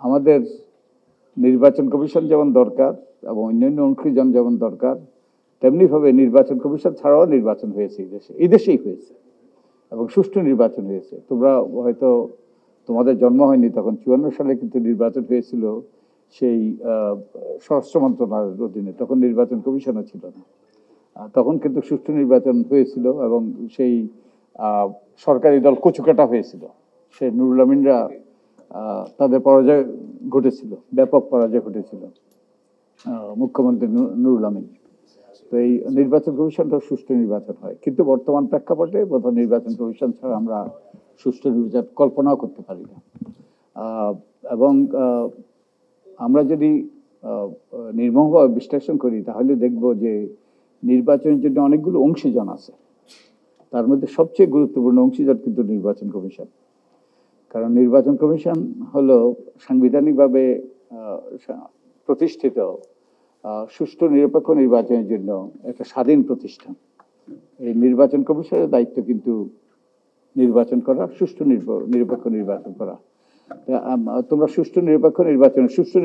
আমাদের নির্বাচন কমিশন যেমন দরকার এবং অন্যান্য অংশীজন যেমন দরকার, তেমনিভাবে নির্বাচন কমিশন ছাড়াও নির্বাচন হয়েছে এই দেশেই হয়েছে এবং সুষ্ঠু নির্বাচন হয়েছে। তোমরা হয়তো তোমাদের জন্ম হয়নি তখন, 54 সালে কিন্তু নির্বাচন হয়েছিল সেই স্বরাষ্ট্র মন্ত্রণালয়ের অধীনে, তখন নির্বাচন কমিশনও ছিল না। তখন কিন্তু সুষ্ঠু নির্বাচন হয়েছিল এবং সেই সরকারি দল কচুকাটা হয়েছিল। সে নুরুল আমিনরা তাদের পরাজয় ঘটেছিল, ব্যাপক পরাজয় ঘটেছিল মুখ্যমন্ত্রী নুরুল আমিন। তো এই নির্বাচন কমিশনটা সুষ্ঠু নির্বাচন হয়, কিন্তু বর্তমান প্রেক্ষাপটে বোধহয় নির্বাচন কমিশন ছাড়া আমরা সুষ্ঠু নির্বাচন কল্পনাও করতে পারি না। এবং আমরা যদি নির্মমভাবে বিশ্লেষণ করি তাহলে দেখব যে নির্বাচনের জন্য অনেকগুলো অংশীজন আছে, তার মধ্যে সবচেয়ে গুরুত্বপূর্ণ অংশীজন কিন্তু নির্বাচন কমিশন। কারণ নির্বাচন কমিশন হলো সাংবিধানিকভাবে প্রতিষ্ঠিত সুষ্ঠু নিরপেক্ষ নির্বাচনের জন্য একটা স্বাধীন প্রতিষ্ঠান। এই নির্বাচন কমিশনের দায়িত্ব কিন্তু নির্বাচন করা, সুষ্ঠু নিরপেক্ষ নির্বাচন করা। তোমরা সুষ্ঠু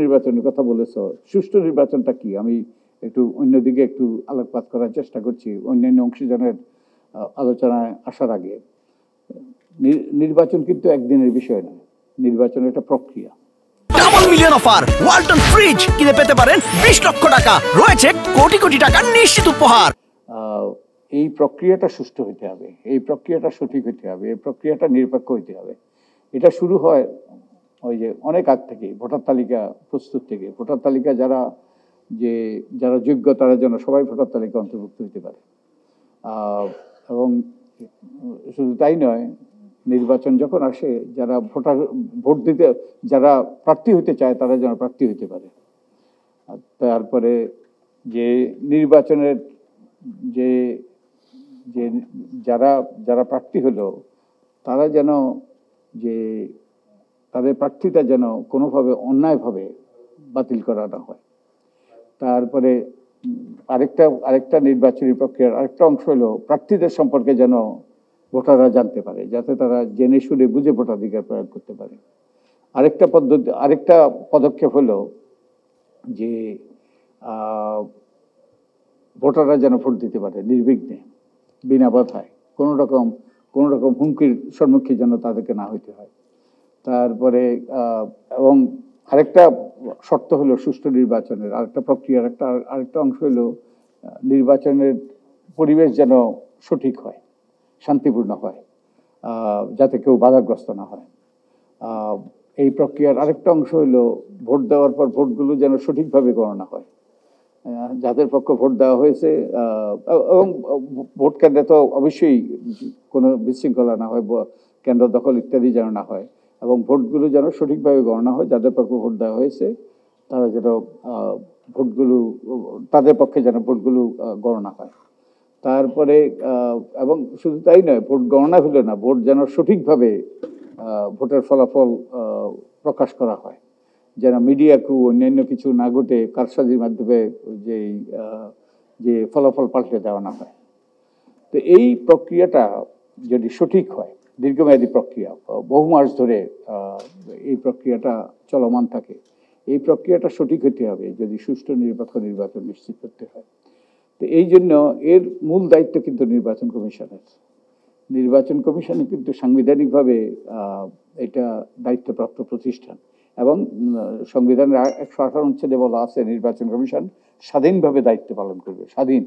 নির্বাচনের কথা বলেছ। সুষ্ঠু নির্বাচনটা কি, আমি একটু অন্যদিকে একটু আলোকপাত করার চেষ্টা করছি অন্যান্য অংশীজনের আলোচনায় আসার আগে। নির্বাচন কিন্তু একদিনের বিষয় নয়, নির্বাচন একটা প্রক্রিয়া। Double million offer, Walton fridge কিনে পেতে পারেন 20 লক্ষ টাকা, রয়েছে কোটি কোটি টাকার নিশ্চিত উপহার। এই প্রক্রিয়াটা সুষ্ঠু হতে হবে, এই প্রক্রিয়াটা সঠিক হতে হবে, এই প্রক্রিয়াটা নিরপেক্ষ হতে হবে। এটা শুরু হয় ওই যে অনেক আগ থেকে, ভোটার তালিকা প্রস্তুত থেকে। ভোটার তালিকা যারা যোগ্য তারা যেন সবাই ভোটার তালিকা অন্তর্ভুক্ত হতে পারে। এবং শুধু তাই নয়, নির্বাচন যখন আসে যারা ভোট দিতে যারা প্রার্থী হতে চায় তারা যেন প্রার্থী হতে পারে। তারপরে যে নির্বাচনের যে যারা প্রার্থী হলো তারা যেন তাদের প্রার্থীতা যেন কোনোভাবে অন্যায়ভাবে বাতিল করা না হয়। তারপরে আরেকটা নির্বাচনী প্রক্রিয়ার আরেকটা অংশ হলো প্রার্থীদের সম্পর্কে যেন ভোটাররা জানতে পারে, যাতে তারা জেনে শুনে বুঝে ভোটাধিকার প্রয়োগ করতে পারে। আরেকটা পদক্ষেপ হলো যে ভোটাররা যেন ভোট দিতে পারে নির্বিঘ্নে, বিনা বাধায়, কোনো রকম হুমকির সম্মুখীন যেন তাদেরকে না হইতে হয়। তারপরে এবং আরেকটা শর্ত হলো সুষ্ঠু নির্বাচনের আরেকটা প্রক্রিয়ার আরেকটা অংশ হলো নির্বাচনের পরিবেশ যেন সঠিক হয়, শান্তিপূর্ণ হয়, যাতে কেউ বাধাগ্রস্ত না হয়। এই প্রক্রিয়ার আরেকটা অংশ হলো ভোট দেওয়ার পর ভোটগুলো যেন সঠিকভাবে গণনা হয়, যাদের পক্ষে ভোট দেওয়া হয়েছে। এবং ভোট কেন্দ্রে তো অবশ্যই কোনো বিশৃঙ্খলা না হয়, কেন্দ্র দখল ইত্যাদি যেন না হয়, এবং ভোটগুলো যেন সঠিকভাবে গণনা হয়। যাদের পক্ষে ভোট দেওয়া হয়েছে তারা যেন তাদের পক্ষে যেন ভোটগুলো গণনা হয়। তারপরে এবং শুধু তাই নয়, ভোট গণনা হলো না, ভোট যেন সঠিকভাবে ভোটের ফলাফল প্রকাশ করা হয়, যেন মিডিয়া কু অন্যান্য কিছু না ঘটে কারসাজির মাধ্যমে যে ফলাফল পাল্টে দেওয়া না হয়। তো এই প্রক্রিয়াটা যদি সঠিক হয়, দীর্ঘমেয়াদী প্রক্রিয়া, বহু মাস ধরে এই প্রক্রিয়াটা চলমান থাকে, এই প্রক্রিয়াটা সঠিক হতে হবে যদি সুষ্ঠু নিরপেক্ষ নির্বাচন নিশ্চিত করতে হয়। তো এই জন্য এর মূল দায়িত্ব কিন্তু নির্বাচন কমিশনের। নির্বাচন কমিশনে কিন্তু সাংবিধানিকভাবে এটা দায়িত্বপ্রাপ্ত প্রতিষ্ঠান, এবং সংবিধানের 118 অনুচ্ছেদে বলা আছে নির্বাচন কমিশন স্বাধীনভাবে দায়িত্ব পালন করবে, স্বাধীন।